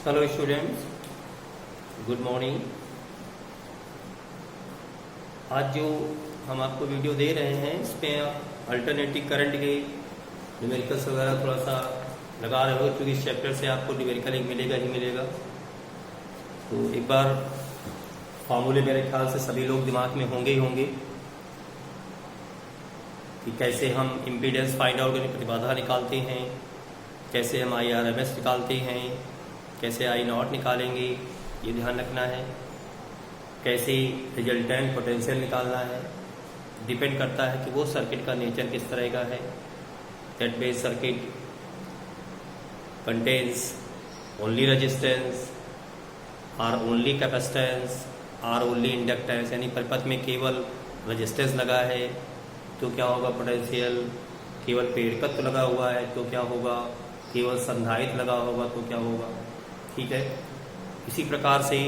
Hello students, good morning. आज जो हम आपको वीडियो दे रहे हैं इसमें अल्टरनेटिव करंट के न्यूमेरिकल्स वगैरह थोड़ा सा लगा रहे हो, क्योंकि इस चैप्टर से आपको न्यूमेरिकल एक मिलेगा ही मिलेगा। तो एक बार फार्मूले मेरे ख्याल से सभी लोग दिमाग में होंगे ही होंगे कि कैसे हम इम्पीडेंस फाइंड आउट करके प्रतिबाधा निकालते हैं, कैसे हम IRMS निकालते हैं, कैसे I0 निकालेंगे, ये ध्यान रखना है। कैसे रिजल्टेंट पोटेंशियल निकालना है, डिपेंड करता है कि वो सर्किट का नेचर किस तरह का है। That based circuit contains only resistance और ओनली कैपेसिटेंस और ओनली इंडक्टेंस, यानी परिपथ में केवल रेजिस्टेंस लगा है तो क्या होगा पोटेंशियल, केवल प्रेरकत्व लगा हुआ है तो क्या होगा, केवल संधारित्र लगा होगा तो क्या होगा। ठीक है, इसी प्रकार से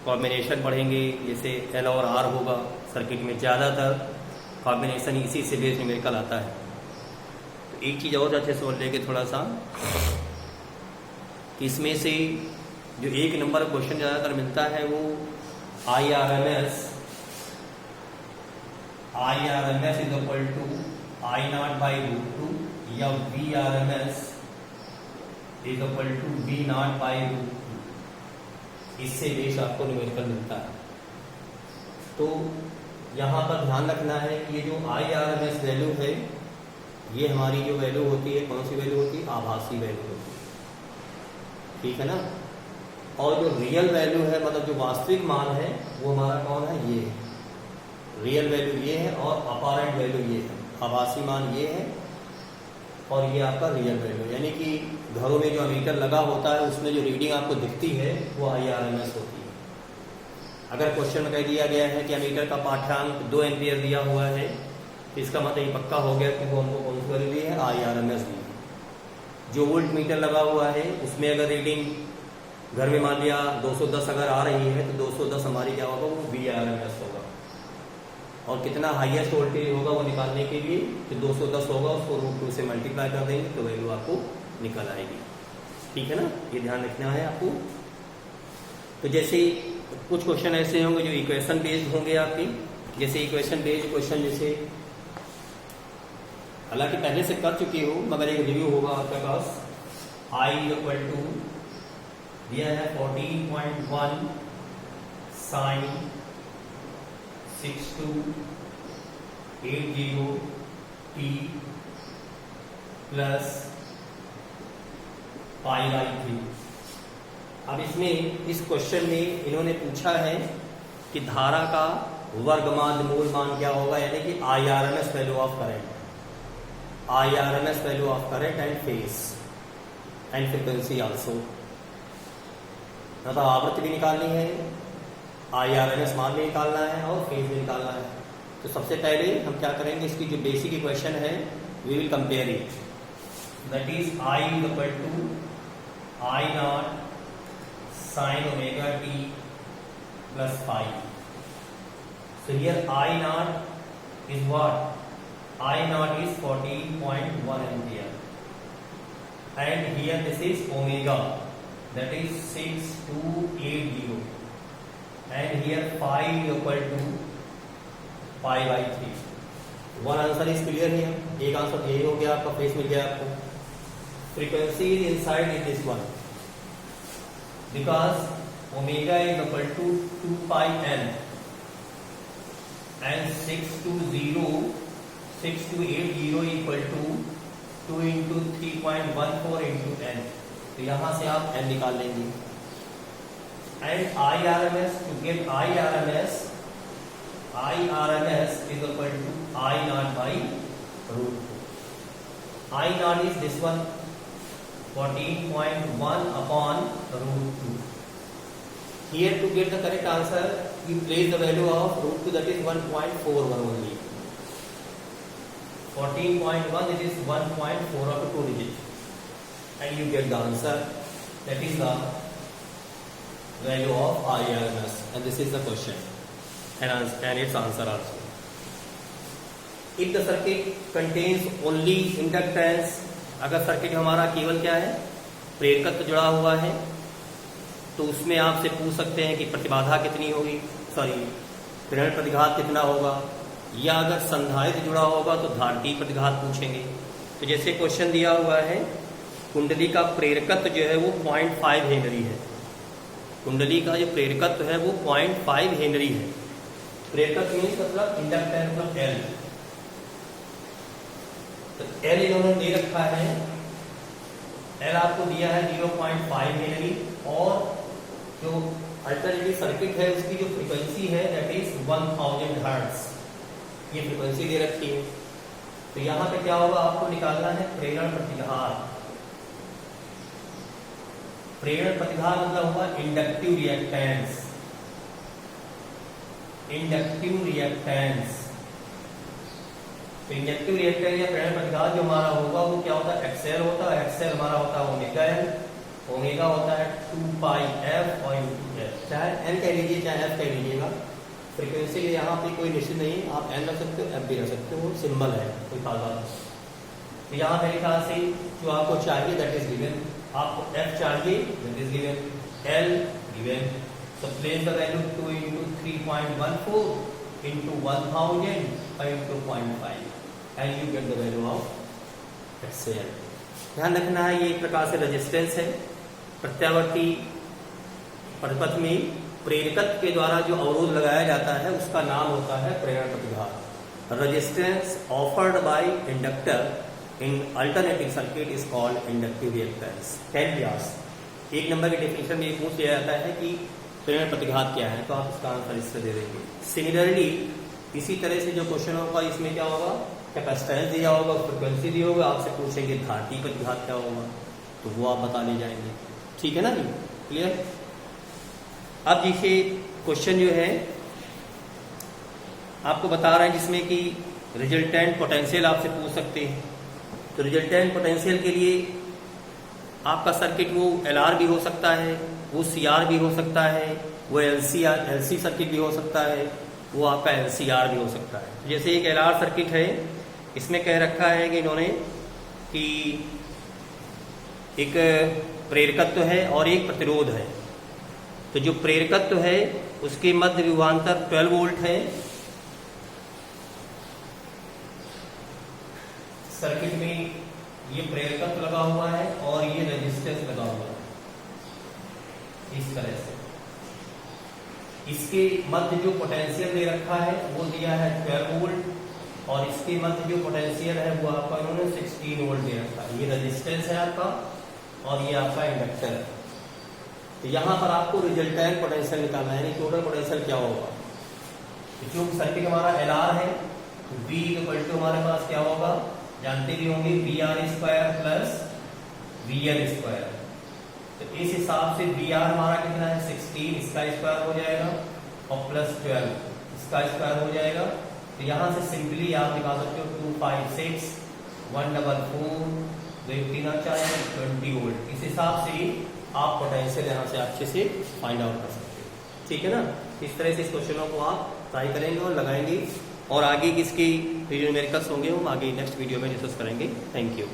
कॉम्बिनेशन पढ़ेंगे, जैसे L और R होगा सर्किट में, ज़्यादातर कॉम्बिनेशन इसी से बेस न्यूमेरिकल आता है। तो एक चीज़ और अच्छे से समझ लेंगे थोड़ा सा, कि इसमें से जो एक नंबर क्वेश्चन ज़्यादातर मिलता है वो IRMS is equal to I0 by √2 या VRMS is equal to V0 by √2। इससे बेस आपको न्यूमेरिकल मिलता है। तो यहाँ पर ध्यान रखना है कि ये जो IRMS वैल्यू है, ये हमारी जो वैल्यू होती है, कौन सी वैल्यू होती है, आभासी वैल्यू होती है। ठीक है ना। और जो रियल वैल्यू है, मतलब जो वास्तविक मान है, वो हमारा कौन है, ये है। रियल वैल्यू ये है और अपॉरेंट वैल्यू ये है। आभासी मान ये है और ये आपका रियल वैल्यू, यानी कि घरों में जो अमीटर लगा होता है उसमें जो रीडिंग आपको दिखती है वो IRMS होती है। अगर क्वेश्चन में कह दिया गया है कि अमीटर का पाठ्यांक 2 एम्पियर दिया हुआ है, तो इसका मतलब ये पक्का हो गया कि वो हमको कौन सी वैल्यू दी है, IRMS दी है। जो वोल्ट मीटर लगा हुआ है उसमें अगर रीडिंग घर में मान लिया 210 अगर आ रही है तो 210 हमारी क्या होगा, वो VRMS होगा। और कितना हाईएस्ट वोल्टेज होगा वो निकालने के लिए तो 210 होगा, उसको √2 से मल्टीप्लाई कर देंगे तो वैल्यू आपको निकल आएगी। ठीक है ना, ये ध्यान रखना है आपको। तो जैसे कुछ क्वेश्चन ऐसे होंगे जो इक्वेशन बेस्ड होंगे आपके, जैसे इक्वेशन बेस्ड क्वेश्चन, जैसे हालांकि पहले से कर चुकी हो मगर एक रिव्यू होगा आपके पास। I इक्वल टू दिया है 14.1 साइन 6280 t प्लस π/3। अब इसमें इस क्वेश्चन में इन्होंने पूछा है कि धारा का वर्गमान मूल मान क्या होगा, यानी कि IRMS value of current, IRMS value of current and phase and frequency also. मतलब आवृत्ति भी निकालनी है, IRMS मान भी निकालना है और फेज भी निकालना है। तो सबसे पहले हम क्या करेंगे, इसकी जो बेसिक इक्वेशन है we will compare it. That is I equal to I0 sin omega t plus phi। So here I0 is what? I0 is 14.1 ampere and here this is omega, that is 6280 and here phi equal to π/3। One answer is clear है। एक answer यही हो गया आपका, face मिल गया आपको। Frequency is inside in this one because omega is equal to 2πn and 6280 equal to 2 into 3.14 into n। तो यहां से आप n निकाल लेंगे। And IRMS, to get IRMS is equal to I0 by √2। I0 is this one 14.1 upon √2। Here to get the correct answer, you place the value of √2, that is 1.41 only। 14.1 it is 1.4 up to 2 digits and you get the answer, that is the value of IRMS, and this is the question and its answer also। If the circuit contains only inductance, अगर circuit हमारा केवल क्या है, प्रेरकत्व जुड़ा हुआ है, तो उसमें आपसे पूछ सकते हैं कि प्रतिबाधा कितनी होगी, प्रेरण प्रतिघात कितना होगा, या अगर संधारित्र जुड़ा होगा तो धारती प्रतिघात पूछेंगे। तो जैसे क्वेश्चन दिया हुआ है, कुंडली का प्रेरकत्व जो है वो 0.5 हेनरी है। कुंडली का जो प्रेरकत्व है वो 0.5 हेनरी है। प्रेरकत्व मीन्स मतलब इंडक्टेंस मतलब एल। तो एल इन्होंने दे रखा है, एल आपको दिया है 0.5 हेनरी, और जो अल्टरनेटिव सर्किट है उसकी जो फ्रीक्वेंसी है दैट इज 1000 हर्ट्ज, ये फ्रीक्वेंसी दे रखी है। तो यहां पे क्या होगा, आपको निकालना है प्रेरण प्रतिघात। प्रेरण प्रतिघात मतलब होगा इंडक्टिव रिएक्टेंस। इंडक्टिव रिएक्टेंस, तो इंडक्टिव रिएक्टेंस या प्रेरण प्रतिघात जो हमारा होगा वो क्या होता है, एक्सएल होता है। एक्सएल हमारा होता है ओमेगा एल, ओमेगा होता है 2 पाई एफ और इंटू एफ, चाहे एन कह लीजिए चाहे एफ कह लीजिएगा। फ्रीक्वेंसी के यहाँ पे कोई निश्चित नहीं, आप एन रख सकते हो, एफ भी रख सकते हो, सिंबल है, कोई खास बात नहीं। तो यहाँ मेरे ख्याल से जो आपको चाहिए दैट इज गिवन, आपको एफ चाहिए that is given, L given. So place the value 2 into 3.14 into 1000 into 0.5 and you get the value of XL। ध्यान रखना है ये एक प्रकार से रेजिस्टेंस है। प्रत्यावर्ती पथ में प्रेरकत्व के द्वारा जो अवरोध लगाया जाता है उसका नाम होता है प्रेरण प्रतिघात। Resistance offered by inductor in alternative circuit is called inductive reactance. 10 class 1 number के डेफिनेशन में पूछ लिया जाता है कि प्रेरण प्रतिघात क्या है, तो आप इसका आंसर इससे दे देंगे। सिमिलरली इसी तरह से जो क्वेश्चन होगा इसमें क्या होगा, कैपेसिटेंस दिया होगा, फ्रिक्वेंसी दी होगा, आपसे पूछेंगे धारती प्रतिघात क्या होगा, तो वो आप बता ले जाएंगे। ठीक है ना जी, क्लियर। अब देखिए क्वेश्चन जो है आपको बता रहे हैं जिसमें कि रिजल्टेंट पोटेंशियल आपसे पूछ सकते हैं। तो रिजल्टेंट पोटेंशियल के लिए आपका सर्किट वो एलआर भी हो सकता है, वो सीआर भी हो सकता है, वो एलसी सर्किट भी हो सकता है, वो आपका एलसीआर भी हो सकता है। जैसे एक एलआर सर्किट है, इसमें कह रखा है कि इन्होंने कि एक प्रेरकत्व है और एक प्रतिरोध है। तो जो प्रेरकत्व है उसके मध्य विभवांतर 12 वोल्ट है। सर्किट में ये प्रेरकत्व लगा हुआ है और ये रेजिस्टेंस लगा हुआ है इस तरह से। इसके मध्य जो पोटेंशियल दे रखा है वो दिया है 12 वोल्ट, और इसके मध्य जो पोटेंशियल है वो आपका इन्होंने 16 वोल्ट दे रखा है। ये रेजिस्टेंस है आपका और ये आपका इंडक्टर है। तो यहाँ पर आपको रिजल्टेंट पोटेंशियल निकालना है, यानी टोटल पोटेंशियल क्या होगा। जो सर्किट हमारा एलआर है, V इक्वल टू हमारे पास क्या होगा, जानते भी होंगे, VR² प्लस VL²। तो इस हिसाब से VR हमारा कितना है 16, इसका स्क्वायर हो जाएगा, और प्लस 12 इसका स्क्वायर हो जाएगा। तो यहाँ से सिंपली आप निकाल सकते हो 256 144 20 वोल्ट। इस हिसाब से आप पोटेंशियल यहाँ से अच्छे से फाइंड आउट कर सकते हो। ठीक है ना, इस तरह से इस क्वेश्चनों को आप ट्राई करेंगे और लगाएंगे, और आगे किसकी जो न्यूमेरिकल्स होंगे हम आगे नेक्स्ट वीडियो में डिस्कस करेंगे। Thank you.